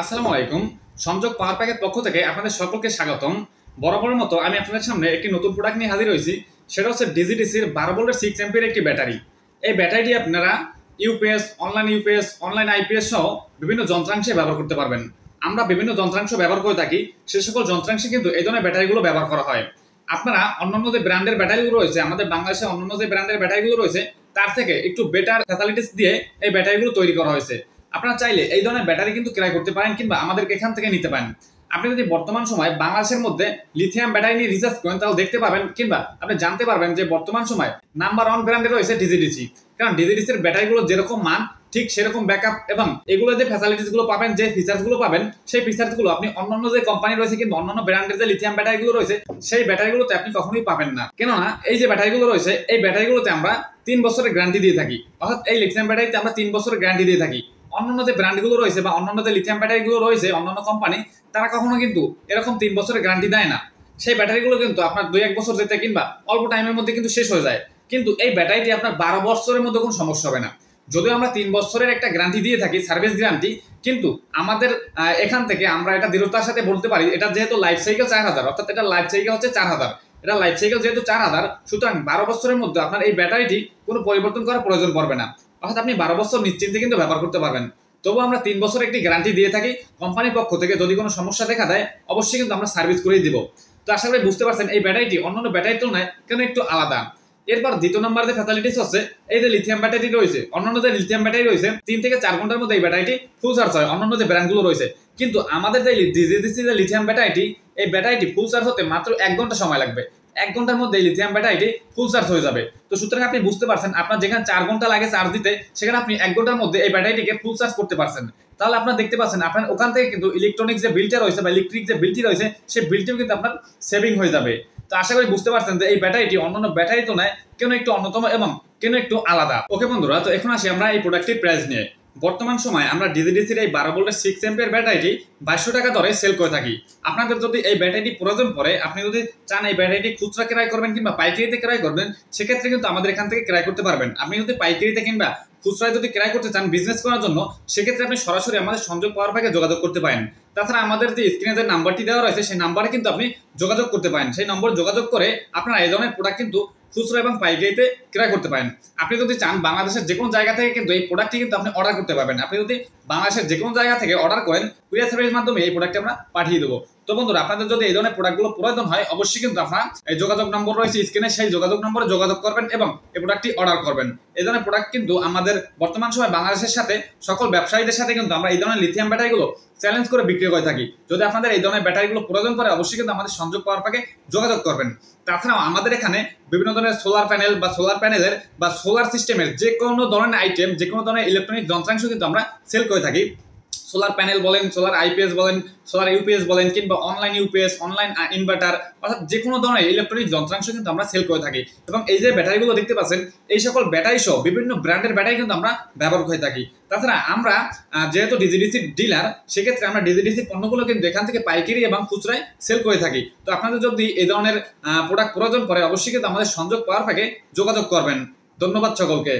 আসসালামু আলাইকুম। সংযোগ পাওয়ার প্যাকের পক্ষ থেকে আপনাদের সকলকে স্বাগতম। বরাবরের মতো আমি আপনাদের সামনে একটি নতুন প্রোডাক্ট নিয়ে হাজির হয়েছি। সেটা হচ্ছে ডিজিডিসির 12 ভোল্টের 6 অ্যাম্পিয়ার একটি ব্যাটারি। এই ব্যাটারিটি আপনারা ইউপিএস, অনলাইন আইপিএস সহ বিভিন্ন যন্ত্রাংশে ব্যবহার করতে পারবেন। আমরা বিভিন্ন যন্ত্রাংশ ব্যবহার করে থাকি, সে সকল যন্ত্রাংশে কিন্তু এই ধরনের ব্যাটারিগুলো ব্যবহার করা হয়। আপনারা অন্যান্য যে ব্র্যান্ডের ব্যাটারিগুলো রয়েছে, আমাদের বাংলাদেশে অন্যান্য যে ব্র্যান্ডের ব্যাটারিগুলো রয়েছে তার থেকে একটু বেটার ফ্যাসিলিটিস দিয়ে এই ব্যাটারিগুলো তৈরি করা হয়েছে। আপনারা চাইলে এই ধরনের ব্যাটারি কিন্তু ক্রয় করতে পারেন কিংবা আমাদেরকে এখান থেকে নিতে পারেন। আপনি যদি বর্তমান সময় বাংলাদেশের মধ্যে লিথিয়াম ব্যাটারি নিয়ে রিসার্চ করেন তাহলে দেখতে পাবেন কিংবা আপনি জানতে পারবেন যে বর্তমান সময় নাম্বার 1 ব্র্যান্ডে রয়েছে ডিজিডিসি। কারণ ডিজিডিসির ব্যাটারিগুলো যেরকম মান ঠিক সেরকম ব্যাকআপ এবং এগুলো যে ফ্যাসিলিটিস গুলো পাবেন, যে ফিচার্স গুলো পাবেন, সেই ফিচার্স গুলো আপনি অন্যান্য যে কোম্পানি রয়েছে কিন্তু অন্যান্য ব্র্যান্ডের যে লিথিয়াম ব্যাটারিগুলো রয়েছে সেই ব্যাটারিগুলোতে আপনি কখনোই পাবেন না। কেননা এই যে ব্যাটারিগুলো রয়েছে এই ব্যাটারিগুলোতে আমরা 3 বছরের গ্যারান্টি দিয়ে থাকি। অর্থাৎ এই লিথিয়াম ব্যাটারিতে আমরা 3 বছরের গ্যারান্টি দিয়ে থাকি। অন্যান্য যে ব্র্যান্ডগুলো রয়েছে বা অন্যান্য যে লিথিয়াম ব্যাটারিগুলো রয়েছে অন্যান্য কোম্পানি, তারা কখনো কিন্তু এরকম 3 বছরের গ্যারান্টি দেয় না। সেই ব্যাটারিগুলো কিন্তু আপনার 2-1 বছর যেতে কিংবা অল্প টাইমের মধ্যে কিন্তু শেষ হয়ে যায়। কিন্তু এই ব্যাটারিটি আপনার 12 বছরের মধ্যে কোনো সমস্যা হবে না। যদিও আমরা 3 বছরের একটা গ্যারান্টি দিয়ে থাকি, সার্ভিস গ্যারান্টি, কিন্তু আমাদের এখান থেকে আমরা এটা দৃঢ়তার সাথে বলতে পারি এটা যেহেতু লাইফ সাইকেল 4000, অর্থাৎ এটা লাইফ সাইকেল হচ্ছে 4000, এটা লাইফ সাইকেল যেহেতু 4000, সুতরাং 12 বছরের মধ্যে আপনার এই ব্যাটারিটি কোনো পরিবর্তন করার প্রয়োজন পড়বে না। অর্থাৎ আপনি 12 বছর নিশ্চিন্তে কিন্তু ব্যবহার করতে পারবেন। তবু আমরা 3 বছরের একটি গ্যারান্টি দিয়ে থাকি। কোম্পানির পক্ষ থেকে যদি কোনো সমস্যা দেখা দেয় অবশ্যই কিন্তু আমরা সার্ভিস করেই দিব। তো আশা করি বুঝতে পারছেন এই ব্যাটারিটি অন্যান্য ব্যাটারির তুলনায় কেন একটু আলাদা। এরপর দ্বিতীয় নম্বর যে ফ্যাসিলিটিস হচ্ছে এই যে লিথিয়াম ব্যাটারি রয়েছে, অন্যান্য যে লিথিয়াম ব্যাটারি রয়েছে 3 থেকে 4 ঘন্টার মধ্যে এই ব্যাটারিটি ফুল চার্জ হয় অন্যান্য যে ব্র্যান্ডগুলো রয়েছে। কিন্তু আমাদের যে ডিজিডিসি যে লিথিয়াম ব্যাটারিটি, এই ব্যাটারিটি ফুল চার্জ হতে মাত্র 1 ঘন্টা সময় লাগবে। 1 ঘন্টার মধ্যে এই লিথিয়াম ব্যাটারিটি ফুল চার্জ হয়ে যাবে। তো সুতরাং আপনি বুঝতে পারছেন আপনার যেখানে 4 ঘন্টা লাগে চার্জ দিতে, সেখানে আপনি 1 ঘন্টার মধ্যে এই ব্যাটারিটিকে ফুল চার্জ করতে পারছেন। তাহলে আপনারা দেখতে পাচ্ছেন আপনার ওখান থেকে কিন্তু ইলেকট্রনিক যে বিলটা রয়েছে বা ইলেকট্রিক যে বিলটি রয়েছে সেই বিলটিও কিন্তু আপনার সেভিং হয়ে যাবে। তো আশা করি বুঝতে পারছেন যে এই ব্যাটারিটি অন্যান্য ব্যাটারি তুলনায় কেন একটু অন্যতম এবং কেন একটু আলাদা। ওকে বন্ধুরা, তো এখন আসি আমরা এই প্রোডাক্টটির প্রাইস নিয়ে। বর্তমান সময় আমরা ডিজিডিসির এই 12 ভোল্টের 6 অ্যাম্পিয়ার ব্যাটারিটি 2200 টাকা দরে সেল করে থাকি। আপনাদের যদি এই ব্যাটারিটি প্রয়োজন পড়ে, আপনি যদি চান এই ব্যাটারিটি খুচরা ক্রয় করবেন কিংবা পাইকারিতে ক্রয় করবেন, সেক্ষেত্রে কিন্তু আমাদের এখান থেকে ক্রয় করতে পারবেন। আপনি যদি পাইকারিতে কিংবা খুচরায় যদি ক্রয় করতে চান বিজনেস করার জন্য, সেক্ষেত্রে আপনি সরাসরি আমাদের সংযোগ পাওয়ার প্যাকে যোগাযোগ করতে পারেন। তাছাড়া আমাদের যে স্ক্রিনে যে নাম্বারটি দেওয়া রয়েছে সেই নাম্বারে কিন্তু আপনি যোগাযোগ করতে পারেন। সেই নম্বর যোগাযোগ করে আপনারা এই ধরনের প্রোডাক্ট কিন্তু খুচরা এবং পাইকারিতে ক্রয় করতে পারেন। আপনি যদি চান বাংলাদেশের যে কোনো জায়গা থেকে কিন্তু এই প্রোডাক্টটি কিন্তু আপনি অর্ডার করতে পারবেন। আপনি যদি বাংলাদেশের যে কোনো জায়গা থেকে অর্ডার করেন, কুরিয়ার সার্ভিসের মাধ্যমে এই প্রোডাক্টটি আমরা পাঠিয়ে দেবো। তো বন্ধুরা, আপনাদের যদি এই ধরনের প্রোডাক্টগুলো প্রয়োজন হয় অবশ্যই কিন্তু আপনারা এই যোগাযোগ নম্বর রয়েছে স্ক্রিনে, সেই যোগাযোগ নম্বরে যোগাযোগ করবেন এবং এই প্রোডাক্টটি অর্ডার করবেন। এই ধরনের প্রোডাক্ট কিন্তু আমাদের বর্তমান সময় বাংলাদেশের সাথে সকল ব্যবসায়ীদের সাথে কিন্তু আমরা এই ধরনের লিথিয়াম ব্যাটারিগুলো চ্যালেঞ্জ করে বিক্রি করে থাকি। যদি আপনাদের এই ধরনের ব্যাটারিগুলো প্রয়োজন পড়ে অবশ্যই কিন্তু আমাদের সংযোগ পাওয়ার প্যাকে যোগাযোগ করবেন। তাছাড়াও আমাদের এখানে বিভিন্ন ধরনের সোলার প্যানেল বা সোলার প্যানেলের বা সোলার সিস্টেমের যে কোনো ধরনের আইটেম, যে কোনো ধরনের ইলেকট্রনিক যন্ত্রাংশ কিন্তু আমরা সেল করে থাকি। সোলার প্যানেল বলেন, সোলার আইপিএস বলেন, সোলার ইউপিএস বলেন কিংবা অনলাইন ইউপিএস, অনলাইন ইনভার্টার, অর্থাৎ যে কোনো ধরনের ইলেকট্রনিক যন্ত্রাংশ কিন্তু আমরা সেল করে থাকি। এবং এই যে ব্যাটারিগুলো দেখতে পাচ্ছেন এই সকল ব্যাটারি সহ বিভিন্ন ব্র্যান্ডের ব্যাটারি কিন্তু আমরা ব্যবহার করে থাকি। তাছাড়া আমরা যেহেতু ডিজিডিসি ডিলার, সেক্ষেত্রে আমরা ডিজিডিসি পণ্যগুলো কিন্তু এখান থেকে পাইকারি এবং খুচরায় সেল করে থাকি। তো আপনাদের যদি এই ধরনের প্রোডাক্ট প্রয়োজন পড়ে অবশ্যই কিন্তু আমাদের সংযোগ পাওয়ার প্যাকে যোগাযোগ করবেন। ধন্যবাদ সকলকে।